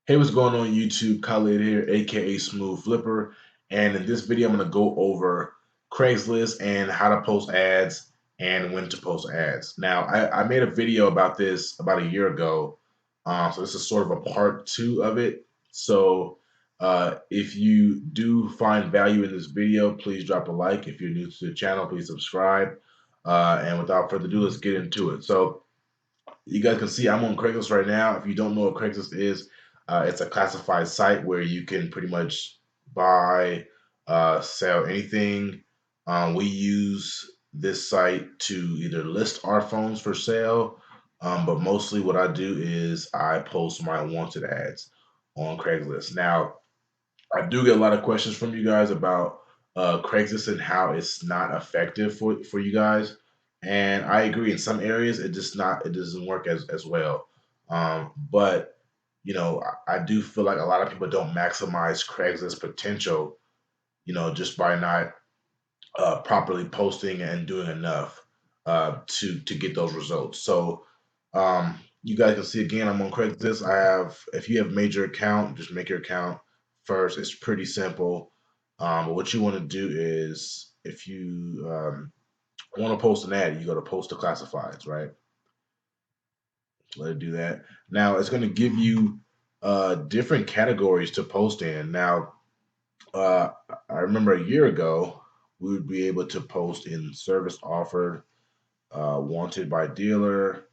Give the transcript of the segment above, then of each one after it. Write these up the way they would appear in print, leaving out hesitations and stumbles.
Hey, what's going on YouTube? Khallid here, AKA Smoove Flipper. And in this video, I'm going to go over Craigslist and how to post ads and when to post ads. Now, I made a video about this about a year ago. So this is sort of a part two of it. So if you do find value in this video, please drop a like. If you're new to the channel, please subscribe. And without further ado, let's get into it. So you guys can see I'm on Craigslist right now. If you don't know what Craigslist is, it's a classified site where you can pretty much buy, sell anything. We use this site to either list our phones for sale, but mostly what I do is I post my wanted ads on Craigslist. Now, I do get a lot of questions from you guys about Craigslist and how it's not effective for you guys. And I agree, in some areas it doesn't work as well. But I do feel like a lot of people don't maximize Craigslist potential, just by not properly posting and doing enough to get those results. So you guys can see again, I'm on Craigslist. If you have major account, just make your account first. It's pretty simple. But what you want to do is, if you want to post an ad, you go to post to classifieds, right? Let it do that. Now it's going to give you different categories to post in. Now, uh, I remember a year ago, we would be able to post in service offered, wanted by dealer,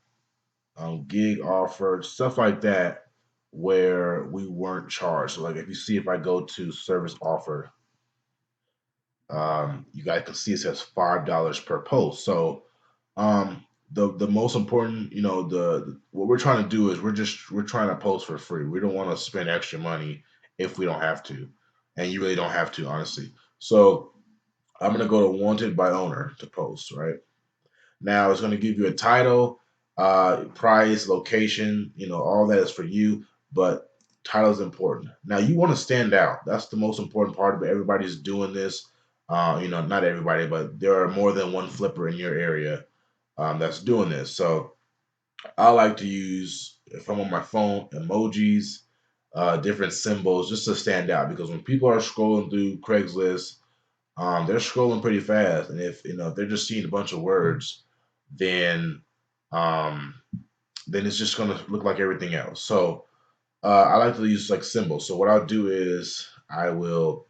gig offered, stuff like that, where we weren't charged. So, like if you see, if I go to service offer, you guys can see it says $5 per post. So, the most important, what we're trying to do is we're trying to post for free. We don't want to spend extra money if we don't have to, and you really don't have to, honestly. So, I'm gonna go to wanted by owner to post, right? Now it's going to give you a title, price, location, all that is for you, but title is important. Now you want to stand out. That's the most important part of it. Everybody's doing this. Not everybody, but there are more than one flipper in your area that's doing this. So I like to use, if I'm on my phone, emojis, different symbols just to stand out, because when people are scrolling through Craigslist, they're scrolling pretty fast, and if they're just seeing a bunch of words, then um, then it's just gonna look like everything else. So I like to use like symbols. So what I'll do is I will,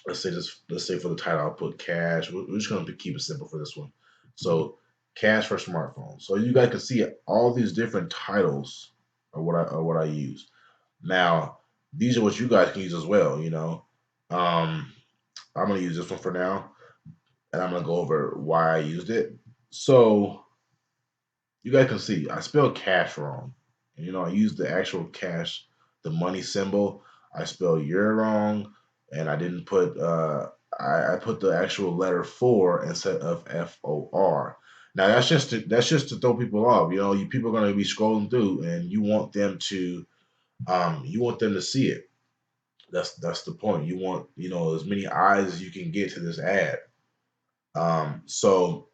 let's say for the title I'll put cash. We're just gonna keep it simple for this one. So cash for smartphones. So you guys can see all these different titles are what I use. Now these are what you guys can use as well. I'm gonna use this one for now, and I'm gonna go over why I used it. So you guys can see I spelled cash wrong. I used the actual cash, the money symbol. I spelled year wrong, and I didn't put I put the actual letter four instead of FOR. Now that's just to throw people off. You people are gonna be scrolling through, and you want them to see it. That's the point. You want as many eyes as you can get to this ad. So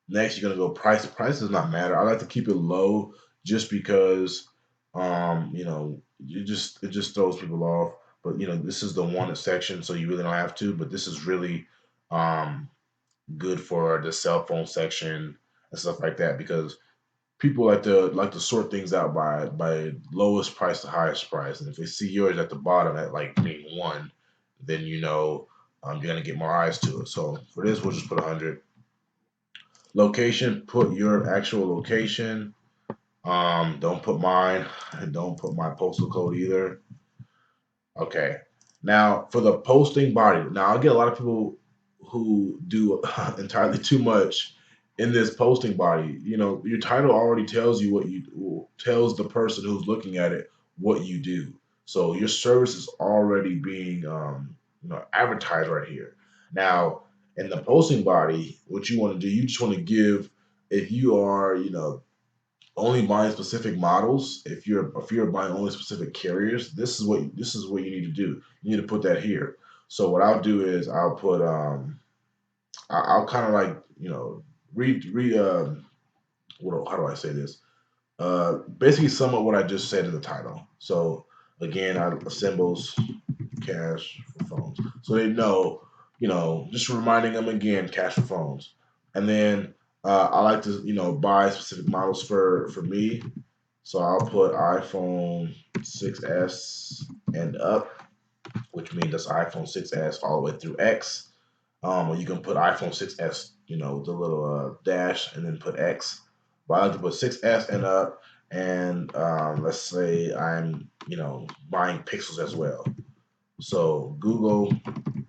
next, you're gonna go price. Price does not matter. I like to keep it low just because, it just throws people off. But this is the wanted section, so you really don't have to. But this is really um, good for the cell phone section and stuff like that, because people like to sort things out by lowest price to highest price. And if they see yours at the bottom at like being one, then you're gonna get more eyes to it. So for this, we'll just put 100. Location, put your actual location. Don't put mine, and don't put my postal code either. Okay. Now for the posting body. Now I get a lot of people who do entirely too much in this posting body. Your title already tells you tells the person who's looking at it what you do. So your service is already being advertised right here. Now in the posting body, what you want to do, you just want to give, if you are only buying specific models, if you're buying only specific carriers, this is what you need to do. You need to put that here. So what I'll do is I'll put I'll kind of like read how do I say this? Basically sum up what I just said in the title. So Again, symbols, cash for phones. So they know, just reminding them again, cash for phones. And then I like to, buy specific models for me. So I'll put iPhone 6s and up, which means that's iPhone 6s all the way through X. Or you can put iPhone 6s, the little dash, and then put X. But I like to put 6s and up, and let's say I'm, buying pixels as well. So Google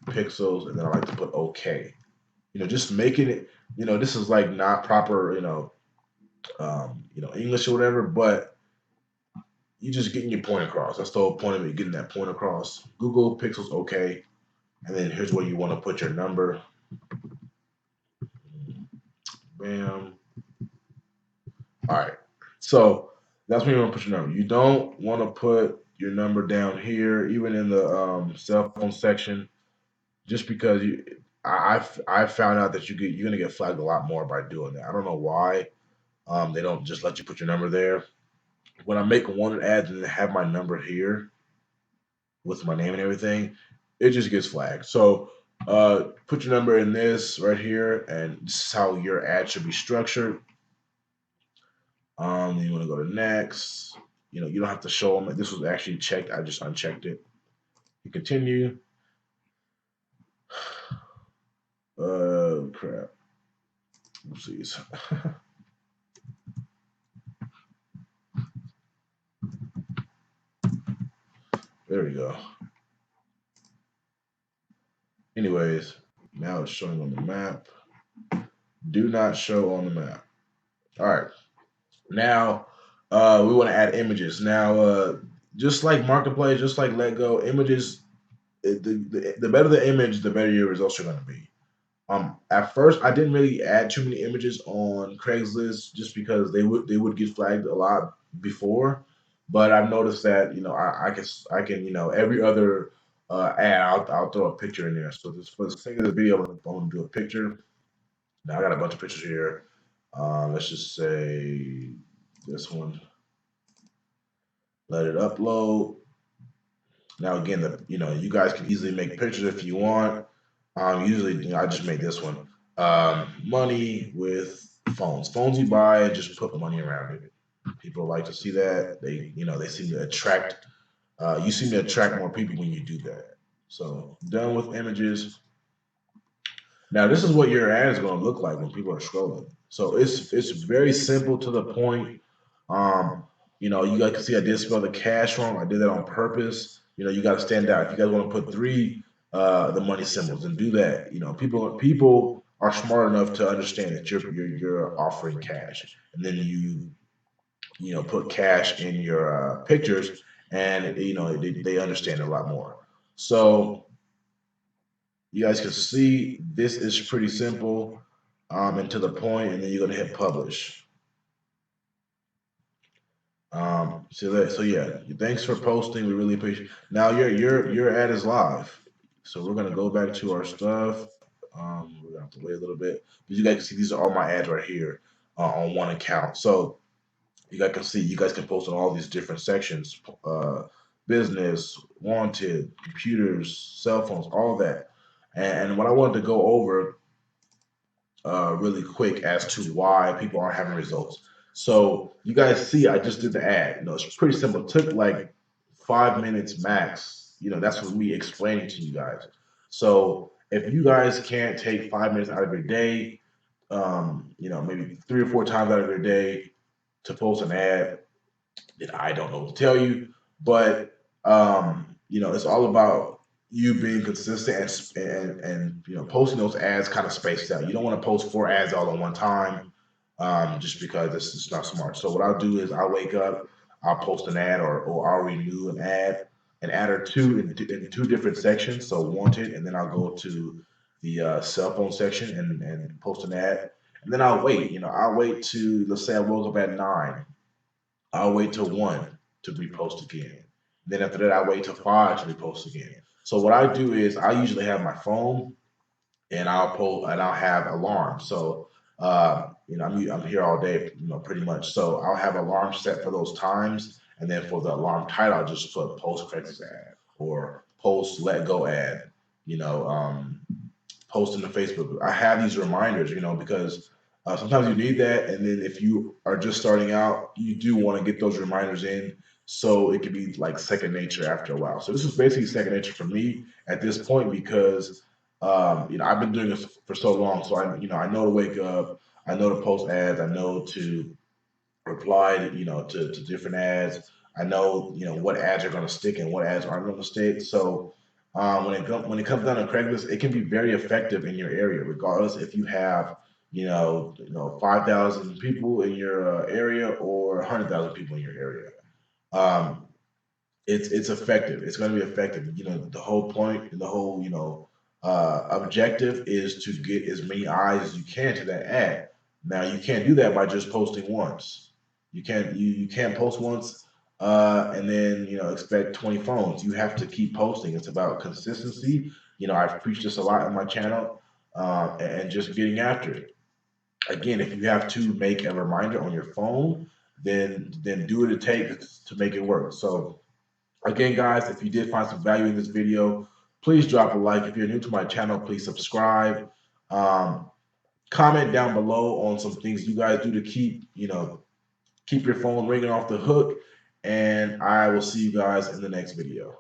Pixels, and then I like to put OK. Just making it. This is like not proper, English or whatever, but you just getting your point across. That's the whole point of it, getting that point across. Google Pixels OK, and then here's where you want to put your number. Bam. All right. So that's when you want to put your number. You don't want to put your number down here, even in the cell phone section, just because I found out that you're gonna get flagged a lot more by doing that. I don't know why. They don't just let you put your number there. When I make one ad and have my number here with my name and everything, it just gets flagged. So put your number in this right here, and this is how your ad should be structured. Then you want to go to next. You don't have to show them. This was actually checked. I just unchecked it. You continue. Crap. Oopsies. There we go. Anyways, now it's showing on the map. Do not show on the map. All right. Now we want to add images. Now, just like Marketplace, just like Let Go, images. The better the image, the better your results are going to be. At first, I didn't really add too many images on Craigslist just because they would get flagged a lot before. But I've noticed that I can every other ad I'll throw a picture in there. So this for the sake of the video, I'm going to do a picture. Now I got a bunch of pictures here. Let's just say this one. Let it upload. Now again, you guys can easily make pictures if you want. Usually, I just made this one. Money with phones. Phones you buy, just put money around it. People like to see that. They seem to attract. You seem to attract more people when you do that. So done with images. Now this is what your ad is going to look like when people are scrolling. So it's very simple to the point. Um, you guys can see I did spell the cash wrong. I did that on purpose. You got to stand out. If you guys want to put three the money symbols, and do that. People are smart enough to understand that you're offering cash, and then you put cash in your pictures, and they understand it a lot more. So you guys can see this is pretty simple and to the point, and then you're gonna hit publish. So yeah, thanks for posting. We really appreciate. Now your ad is live, so we're gonna go back to our stuff. We're gonna have to wait a little bit, but you guys can see these are all my ads right here on one account. So you guys can post on all these different sections: business, wanted, computers, cell phones, all that. And what I wanted to go over really quick as to why people aren't having results. So you guys see, I just did the ad. It's pretty simple. It took like 5 minutes max. That's what me explaining to you guys. So if you guys can't take 5 minutes out of your day, maybe 3 or 4 times out of your day to post an ad, then I don't know what to tell you. But it's all about you being consistent and posting those ads kind of spaced out. You don't want to post 4 ads all at one time, just because this is not smart. So what I'll do is I'll wake up, I'll post an ad, or I'll renew an ad or two in two different sections. So wanted, and then I'll go to the cell phone section and post an ad, and then I'll wait. I'll wait to, let's say I woke up at 9. I'll wait till 1 to repost again. Then after that, I wait till 5 to repost again. So what I do is I usually have my phone, and I'll have alarms. So I'm here all day, pretty much. So I'll have alarms set for those times, And then for the alarm title, I'll just put post Craigslist ad or post let go ad, you know, post in the Facebook group. I have these reminders, because sometimes you need that. And then if you are just starting out, you do want to get those reminders in. So it could be like second nature after a while. So this is basically second nature for me at this point because, I've been doing this for so long. So I know to wake up, I know to post ads, I know to reply, to different ads. I know, what ads are going to stick and what ads aren't going to stick. So when it comes down to Craigslist, it can be very effective in your area, regardless if you have 5,000 people in your area or 100,000 people in your area. Um, it's effective. It's going to be effective. The whole point and the whole objective is to get as many eyes as you can to that ad. Now you can't do that by just posting once. You can't post once and then expect 20 phones. You have to keep posting. It's about consistency. I've preached this a lot in my channel, and just getting after it. Again, if you have to make a reminder on your phone, then do what it takes to make it work. So again, guys, if you did find some value in this video, please drop a like. If you're new to my channel, please subscribe. Um, Comment down below on some things you guys do to keep your phone ringing off the hook. And I will see you guys in the next video.